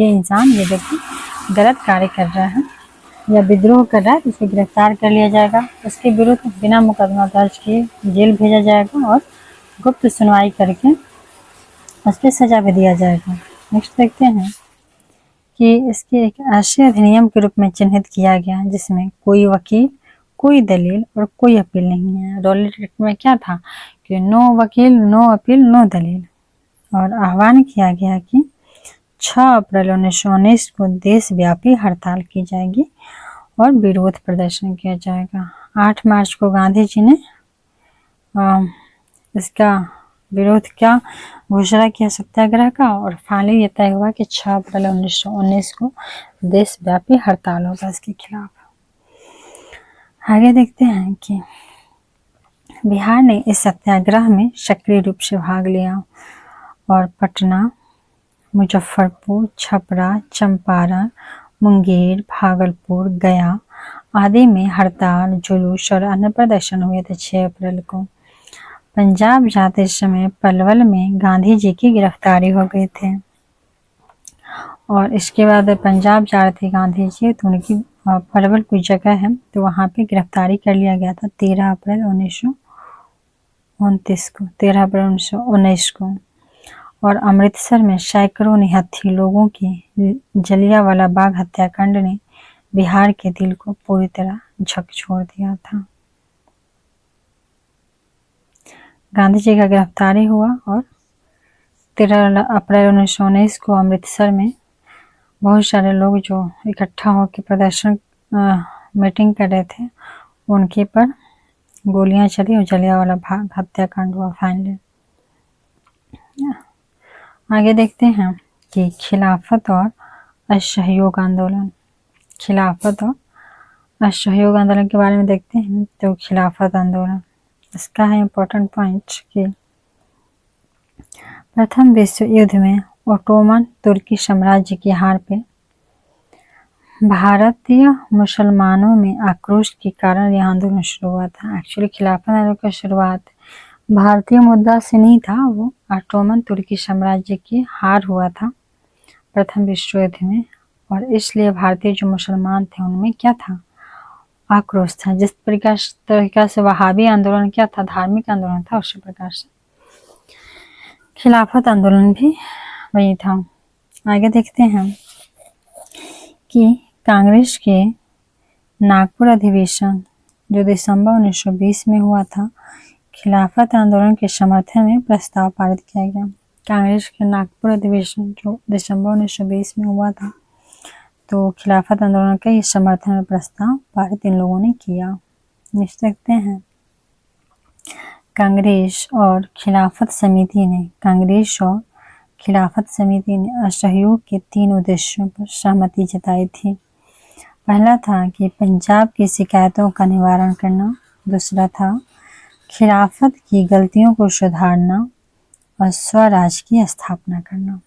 इंसान, ये व्यक्ति गलत कार्य कर रहा है या विद्रोह कर रहा है, तो उसे गिरफ्तार कर लिया जाएगा, उसके विरुद्ध बिना मुकदमा दर्ज किए जेल भेजा जाएगा और गुप्त सुनवाई करके उसके सजा भी दिया जाएगा। नेक्स्ट देखते हैं कि इसके एक ऐसे अधिनियम के रूप में चिन्हित किया गया जिसमें कोई वकील, कोई दलील और कोई अपील नहीं है। रॉलेट एक्ट में क्या था कि नो वकील, नो अपील, नो दलील। और आह्वान किया गया कि 6 अप्रैल 1919 को देशव्यापी हड़ताल की जाएगी और विरोध प्रदर्शन किया जाएगा। 8 मार्च को गांधी जी ने इसका विरोध क्या घोषणा किया सत्याग्रह का, और फाइनली ये तय हुआ कि 6 अप्रैल 1919 को देशव्यापी हड़ताल होगा इसके खिलाफ। आगे देखते हैं कि बिहार ने इस सत्याग्रह में सक्रिय रूप से भाग लिया और पटना, मुजफ्फरपुर, छपरा, चंपारण, मुंगेर, भागलपुर, गया आदि में हड़ताल, जुलूस और अन्य प्रदर्शन हुए थे। 6 अप्रैल को पंजाब जाते समय पलवल में गांधी जी की गिरफ्तारी हो गई थे और इसके बाद पंजाब जा रहे थे गांधी जी, तो उनकी पलवल कोई जगह है तो वहाँ पे गिरफ्तारी कर लिया गया था 13 अप्रैल 1919 को। और अमृतसर में सैकड़ों निहत्थी लोगों की जलियांवाला बाग हत्याकांड ने बिहार के दिल को पूरी तरह झकझोर दिया था। गांधी जी का गिरफ्तारी हुआ और 13 अप्रैल 1919 को अमृतसर में बहुत सारे लोग जो इकट्ठा होकर प्रदर्शन मीटिंग कर रहे थे उनके पर गोलियां चली और जलियांवाला बाग हत्याकांड हुआ फाइनली। आगे देखते हैं कि खिलाफत और असहयोग आंदोलन। खिलाफत और असहयोग आंदोलन के बारे में देखते हैं। तो खिलाफत आंदोलन, इसका है इम्पोर्टेंट पॉइंट कि प्रथम विश्व युद्ध में ओटोमन तुर्की साम्राज्य की हार पे भारतीय मुसलमानों में आक्रोश के कारण यह आंदोलन शुरू हुआ था। एक्चुअली खिलाफत आंदोलन की शुरुआत भारतीय मुद्दा से नहीं था, वो ओटोमन तुर्की साम्राज्य की हार हुआ था प्रथम विश्व युद्ध में, और इसलिए भारतीय जो मुसलमान थे उनमें क्या था, आक्रोश था। जिस तरीका से वहाबी आंदोलन क्या था, धार्मिक आंदोलन था, उसी प्रकार से खिलाफत आंदोलन भी वही था। आगे देखते हैं कि कांग्रेस के नागपुर अधिवेशन जो दिसंबर 1920 में हुआ था, खिलाफत आंदोलन के समर्थन में प्रस्ताव पारित किया गया। कांग्रेस के नागपुर अधिवेशन जो दिसंबर 1920 में हुआ था, तो खिलाफत आंदोलन के इस समर्थन में प्रस्ताव पारित इन लोगों ने किया। नेक्स्ट देखते हैं, कांग्रेस और खिलाफत समिति ने असहयोग के 3 उद्देश्यों पर सहमति जताई थी। पहला था कि पंजाब की शिकायतों का निवारण करना, दूसरा था खिलाफत की गलतियों को सुधारना और स्वराज की स्थापना करना।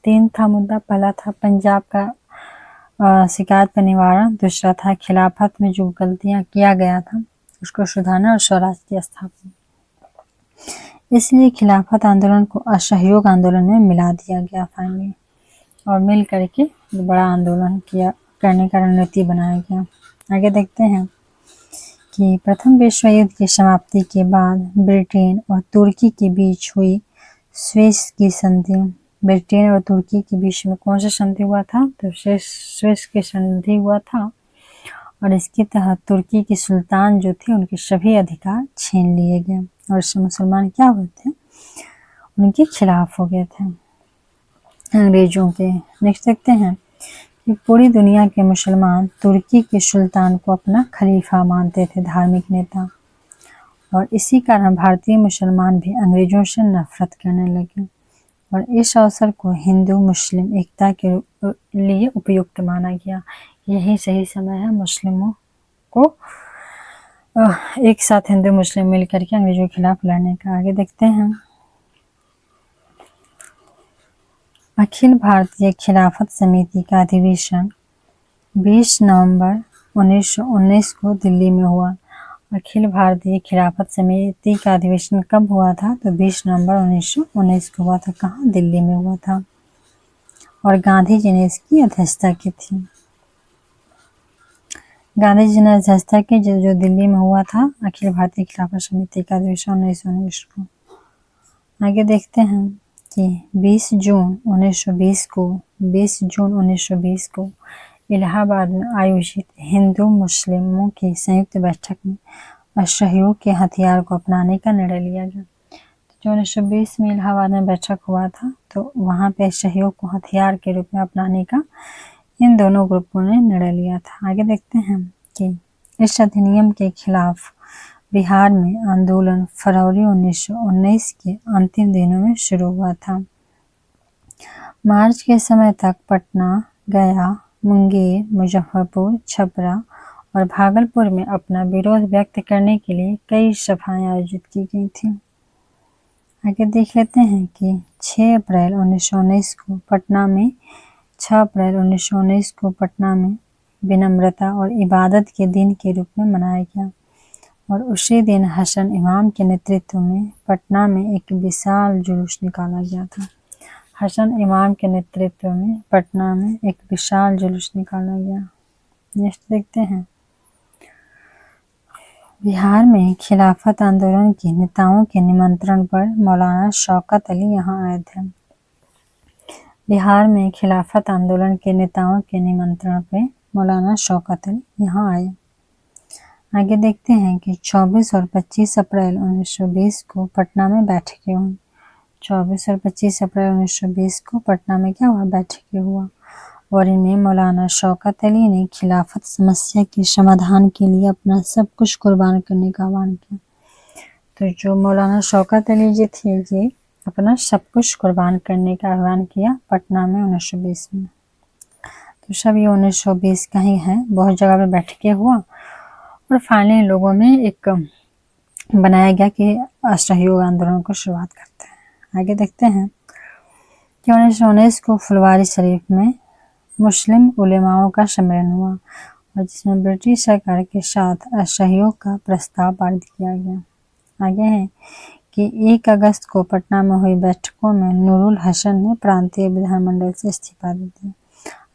3 था मुद्दा। पहला था पंजाब का शिकायत का निवारण, दूसरा था खिलाफत में जो गलतियां किया गया था उसको सुधारना और स्वराज की स्थापना। इसलिए खिलाफत आंदोलन को असहयोग आंदोलन में मिला दिया गया फाइनली, और मिल करके बड़ा आंदोलन करने का रणनीति बनाया गया। आगे देखते हैं कि प्रथम विश्व युद्ध की समाप्ति के बाद ब्रिटेन और तुर्की के बीच हुई स्वेज की संधि। ब्रिटेन और तुर्की के बीच में कौन सा संधि हुआ था, तो स्वेज की संधि हुआ था, और इसके तहत तुर्की के सुल्तान जो थे उनके सभी अधिकार छीन लिए गए, और इससे मुसलमान क्या हुए थे, उनके खिलाफ हो गए थे अंग्रेजों के। नेक्स्ट देखते हैं कि पूरी दुनिया के मुसलमान तुर्की के सुल्तान को अपना खलीफा मानते थे, धार्मिक नेता, और इसी कारण भारतीय मुसलमान भी अंग्रेजों से नफरत करने लगे, और इस अवसर को हिंदू मुस्लिम एकता के लिए उपयुक्त माना गया। यही सही समय है मुस्लिमों को एक साथ हिंदू मुस्लिम मिलकर के अंग्रेजों के खिलाफ लड़ने का। आगे देखते हैं, अखिल भारतीय खिलाफत समिति का अधिवेशन 20 नवंबर 1919 को दिल्ली में हुआ। अखिल भारतीय खिलाफत समिति का अधिवेशन कब हुआ था, तो 20 नवंबर 1919 को हुआ था। कहाँ, दिल्ली में हुआ था, और गांधी जी ने इसकी अध्यक्षता की थी। गांधी जी ने अध्यक्षता की जो दिल्ली में हुआ था अखिल भारतीय खिलाफत समिति का अधिवेशन 1919 को। आगे देखते हैं कि 20 जून 1920 को इलाहाबाद में आयोजित हिंदू मुस्लिमों की संयुक्त बैठक में असहयोग के हथियार को अपनाने का निर्णय लिया गया। जो 1920 में इलाहाबाद में बैठक हुआ था, तो वहाँ पे असहयोग को हथियार के रूप में अपनाने का इन दोनों ग्रुपों ने निर्णय लिया था। आगे देखते हैं कि इस अधिनियम के खिलाफ बिहार में आंदोलन फरवरी 1919 के अंतिम दिनों में शुरू हुआ था। मार्च के समय तक पटना, गया, मुंगेर, मुजफ्फरपुर, छपरा और भागलपुर में अपना विरोध व्यक्त करने के लिए कई सभाएं आयोजित की गई थी। आगे देख लेते हैं कि 6 अप्रैल 1919 को पटना में विनम्रता और इबादत के दिन के रूप में मनाया गया, और उसी दिन हसन इमाम के नेतृत्व में पटना में एक विशाल जुलूस निकाला गया था। हसन इमाम के नेतृत्व में पटना में एक विशाल जुलूस निकाला गया। नेक्स्ट देखते हैं, बिहार में खिलाफत आंदोलन के नेताओं के निमंत्रण पर मौलाना शौकत अली यहाँ आए थे। बिहार में खिलाफत आंदोलन के नेताओं के निमंत्रण पर मौलाना शौकत अली यहाँ आए। आगे देखते हैं कि 24 और 25 अप्रैल 1920 को पटना में बैठकें हुई। 24 और 25 अप्रैल 1920 को पटना में क्या हुआ, बैठकें हुआ, और इनमें मौलाना शौकत अली ने खिलाफत समस्या के समाधान के लिए अपना सब कुछ कुर्बान करने का आह्वान किया। तो जो मौलाना शौकत अली जी थे, ये अपना सब कुछ कुर्बान करने का आह्वान किया पटना में 1920 में। तो सब ये 1920 का ही है, बहुत जगह पे बैठकें हुआ, और फाइनली लोगों में एक बनाया गया कि असहयोग आंदोलन को शुरुआत करते हैं। आगे देखते हैं कि 1919 को फुलवारी शरीफ में मुस्लिम उलेमाओं का सम्मेलन हुआ और जिसमें ब्रिटिश सरकार के साथ असहयोग का प्रस्ताव पारित किया गया। आगे है कि 1 अगस्त को पटना में हुई बैठकों में नूरुल हसन ने प्रांतीय विधानमंडल से इस्तीफा दे दिया।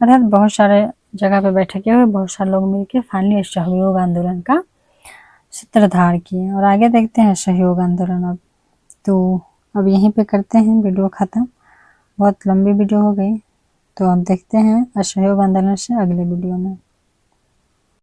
अर्थात बहुत सारे जगह पे बैठकें हुई, बहुत सारे लोग मिलकर फाइनली सहयोग आंदोलन का सूत्रधार किए। और आगे देखते हैं सहयोग आंदोलन। अब यहीं पे करते हैं वीडियो खत्म, बहुत लंबी वीडियो हो गई। तो अब देखते हैं असहयोग आंदोलन से अगले वीडियो में।